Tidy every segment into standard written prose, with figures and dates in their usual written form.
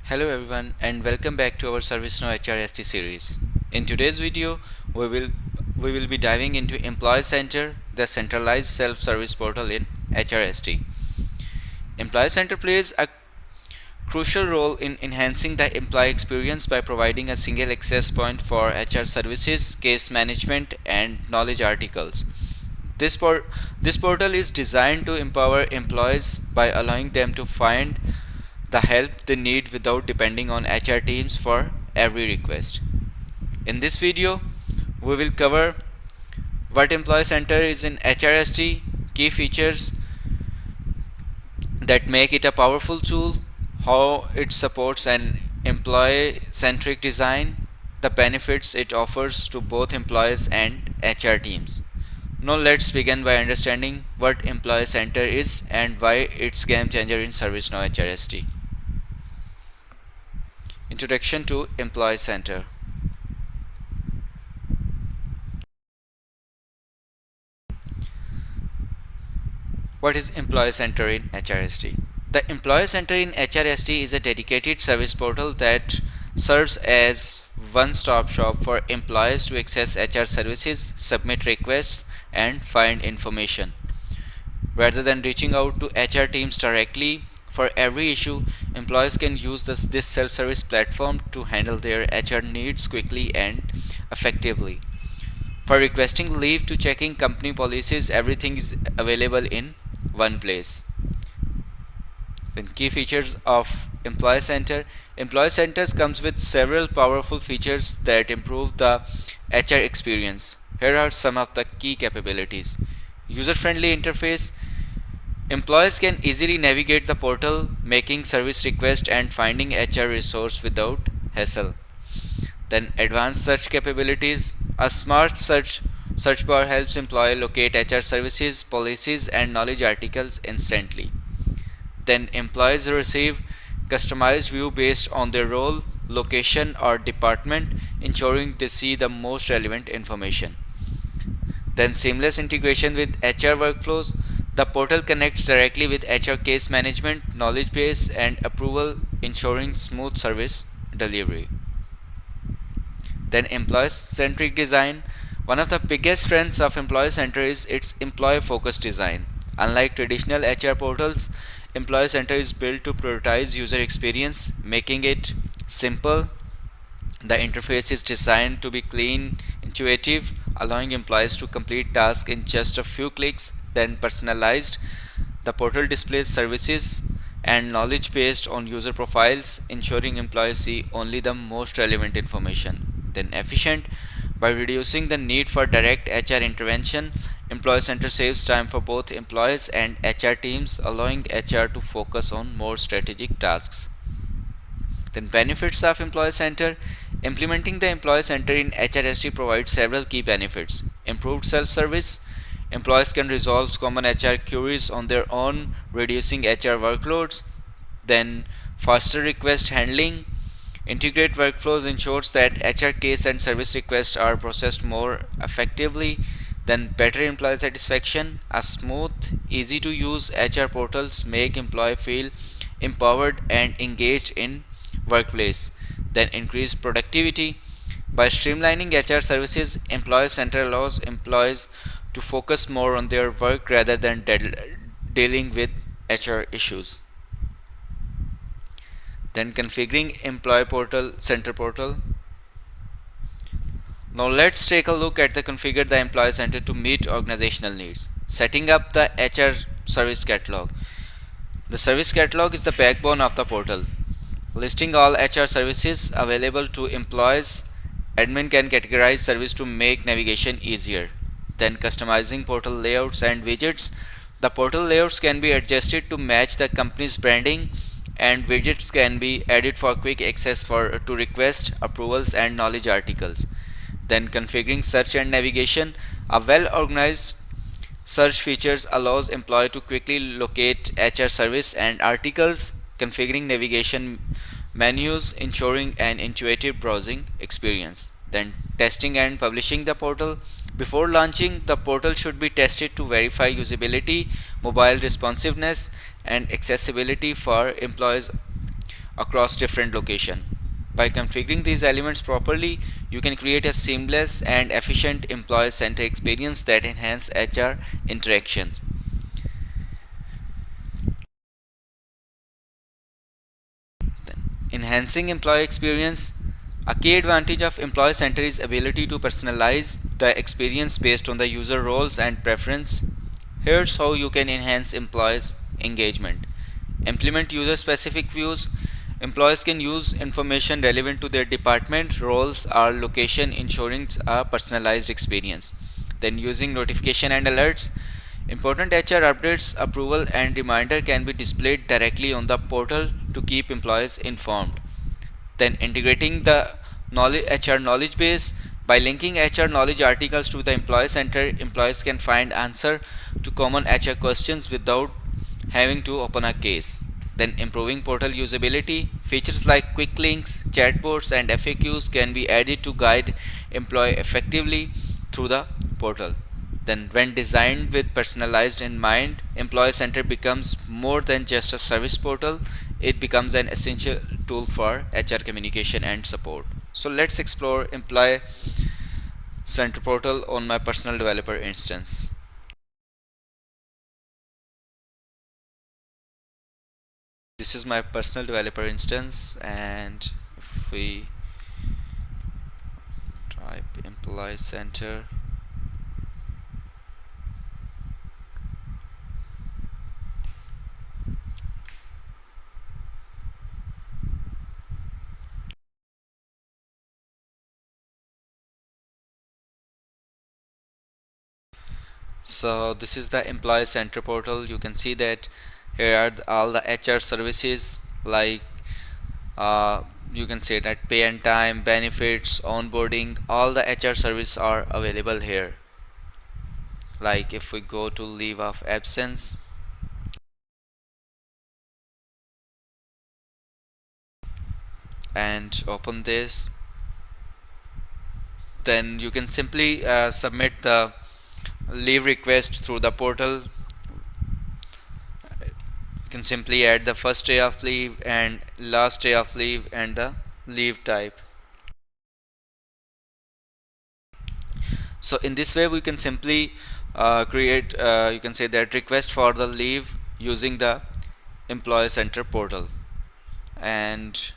Hello everyone and welcome back to our ServiceNow HRSD series. In today's video, we will we will be diving into Employee Center, the centralized self-service portal in HRSD. Employee Center plays a crucial role in enhancing the employee experience by providing a single access point for HR services, case management, and knowledge articles. This, por- this portal is designed to empower employees by allowing them to find the help they need without depending on HR teams for every request. In this video, we will cover what Employee Center is in HRSD, key features that make it a powerful tool, how it supports an employee centric design, the benefits it offers to both employees and HR teams. Now let's begin by understanding what Employee Center is and why it's game changer in ServiceNow HRSD. Introduction to Employee Center. What is Employee Center in HRSD? The Employee Center in HRSD is a dedicated service portal that serves as one-stop shop for employees to access HR services, submit requests, and find information. Rather than reaching out to HR teams directly for every issue, employees can use this self-service platform to handle their HR needs quickly and effectively. For requesting leave to checking company policies, everything is available in one place. Then key features of Employee Center. Employee Centers comes with several powerful features that improve the HR experience. Here are some of the key capabilities. User-friendly interface. Employees can easily navigate the portal, making service requests and finding HR resource without hassle. Then advanced search capabilities. A smart search bar helps employee locate HR services, policies, and knowledge articles instantly. Then employees receive customized view based on their role, location, or department, ensuring they see the most relevant information. Then seamless integration with HR workflows. The portal connects directly with HR case management, knowledge base, and approval, ensuring smooth service delivery. Then employee centric design. One of the biggest strengths of Employee Center is its employee focused design. Unlike traditional HR portals, Employee Center is built to prioritize user experience, making it simple. The interface is designed to be clean, intuitive, allowing employees to complete tasks in just a few clicks, then personalized. The portal displays services and knowledge based on user profiles, ensuring employees see only the most relevant information. Then efficient. By reducing the need for direct HR intervention, Employee Center saves time for both employees and HR teams, allowing HR to focus on more strategic tasks. Then benefits of Employee Center. Implementing the Employee Center in HRSD provides several key benefits. Improved self-service. Employees can resolve common HR queries on their own, reducing HR workloads. Then faster request handling. Integrate workflows ensures that HR case and service requests are processed more effectively. Then better employee satisfaction. A smooth, easy to use HR portals make employee feel empowered and engaged in workplace. Then increased productivity. By streamlining HR services, Employee Center allows employees to focus more on their work rather than dealing with HR issues. Then configuring Employee Portal Center portal. Now let's take a look at the configure the Employee Center to meet organizational needs. Setting up the HR service catalog. The service catalog is the backbone of the portal. Listing all HR services available to employees, admin can categorize service to make navigation easier. Then customizing portal layouts and widgets. The portal layouts can be adjusted to match the company's branding, and widgets can be added for quick access to request, approvals, and knowledge articles. Then configuring search and navigation. A well-organized search features allows employee to quickly locate HR service and articles, configuring navigation menus, ensuring an intuitive browsing experience. Then testing and publishing the portal. Before launching, the portal should be tested to verify usability, mobile responsiveness, and accessibility for employees across different locations. By configuring these elements properly, you can create a seamless and efficient employee-centered experience that enhance HR interactions. Enhancing employee experience. A key advantage of Employee Center is ability to personalize the experience based on the user roles and preference. Here's how you can enhance employees' engagement. Implement user-specific views. Employees can use information relevant to their department, roles, or location, ensuring a personalized experience. Then using notification and alerts. Important HR updates, approval, and reminder can be displayed directly on the portal to keep employees informed. Then integrating the knowledge HR knowledge base. By linking HR knowledge articles to the employee center, employees can find answer to common HR questions without having to open a case. Then improving portal usability. Features like quick links, chatbots, and FAQs can be added to guide employee effectively through the portal. Then when designed with personalized in mind, employee center becomes more than just a service portal. It becomes an essential tool for HR communication and support. So let's explore employee center portal on my personal developer instance. This is my personal developer instance, and if we type employee center, so this is the employee center portal. You can see that here are all the HR services like you can say that pay and time, benefits, onboarding, all the HR services are available here. Like if we go to leave of absence and open this, then you can simply submit the leave request through the portal. You can simply add the first day of leave and last day of leave and the leave type. So in this way we can simply create you can say that request for the leave using the employee center portal. And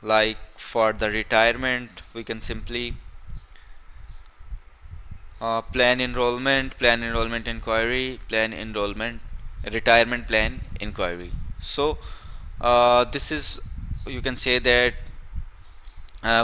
like for the retirement, we can simply plan enrollment inquiry, plan enrollment retirement plan inquiry. So this is, you can say that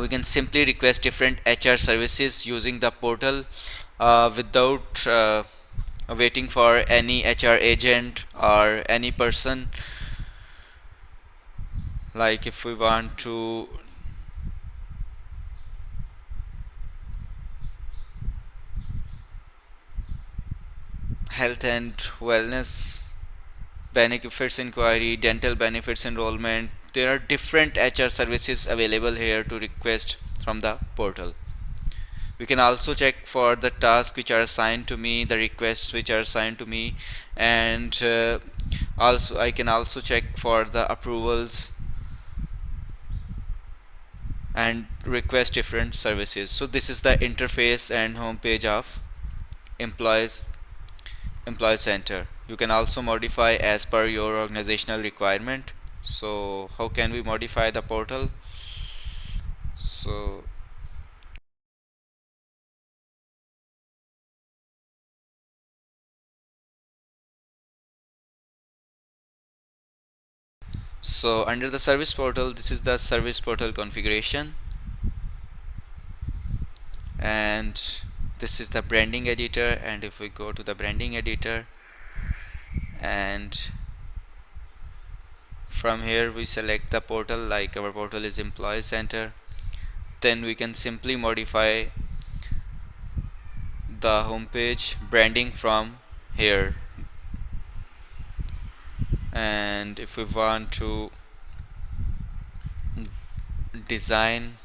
we can simply request different HR services using the portal without waiting for any HR agent or any person. Like if we want to health and wellness benefits inquiry, dental benefits enrollment, there are different HR services available here to request from the portal. We can also check for the tasks which are assigned to me, the requests which are assigned to me, and also I can also check for the approvals and request different services. So this is the interface and homepage of employees employee center. You can also modify as per your organizational requirement. So how can we modify the portal? So under the service portal, this is the service portal configuration, and this is the branding editor. And if we go to the branding editor, and from here we select the portal, like our portal is employee center, then we can simply modify the homepage branding from here. And if we want to design,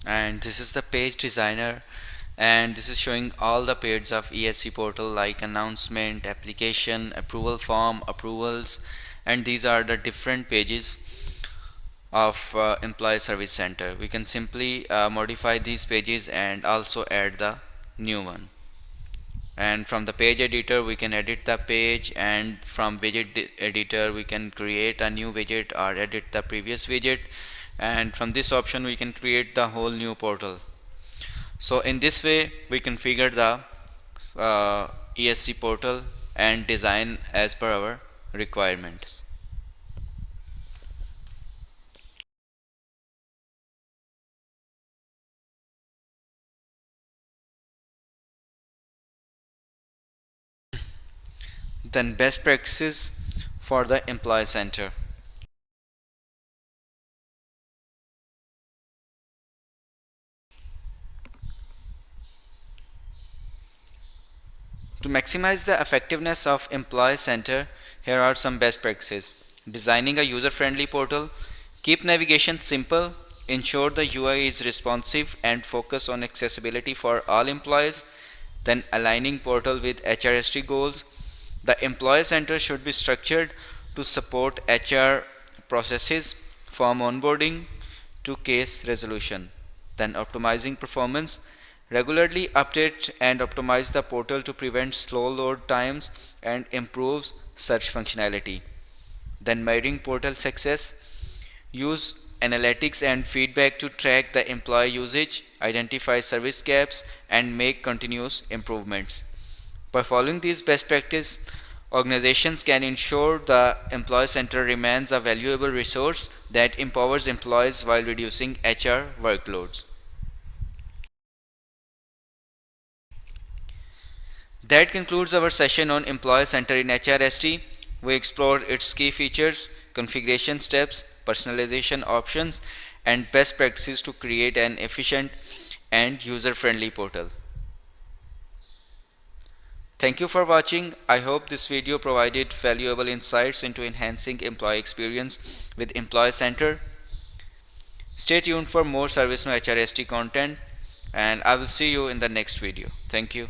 and this is the page designer, and this is showing all the pages of ESC portal like announcement, application, approval form, approvals, and these are the different pages of employee service center. We can simply modify these pages and also add the new one. And from the page editor we can edit the page, and from widget editor we can create a new widget or edit the previous widget, and from this option we can create the whole new portal. So in this way we configure the ESC portal and design as per our requirements. Then best practices for the employee center. To maximize the effectiveness of employee center, here are some best practices. Designing a user-friendly portal. Keep navigation simple. Ensure the UI is responsive and focus on accessibility for all employees. Then aligning portal with HRSD goals. The employee center should be structured to support HR processes from onboarding to case resolution. Then optimizing performance. Regularly update and optimize the portal to prevent slow load times and improves search functionality. Then measuring portal success. Use analytics and feedback to track the employee usage, identify service gaps, and make continuous improvements. By following these best practices, organizations can ensure the employee center remains a valuable resource that empowers employees while reducing HR workloads. That concludes our session on Employee Center in HRSD. We explored its key features, configuration steps, personalization options, and best practices to create an efficient and user-friendly portal. Thank you for watching. I hope this video provided valuable insights into enhancing employee experience with Employee Center. Stay tuned for more ServiceNow HRSD content, and I will see you in the next video. Thank you.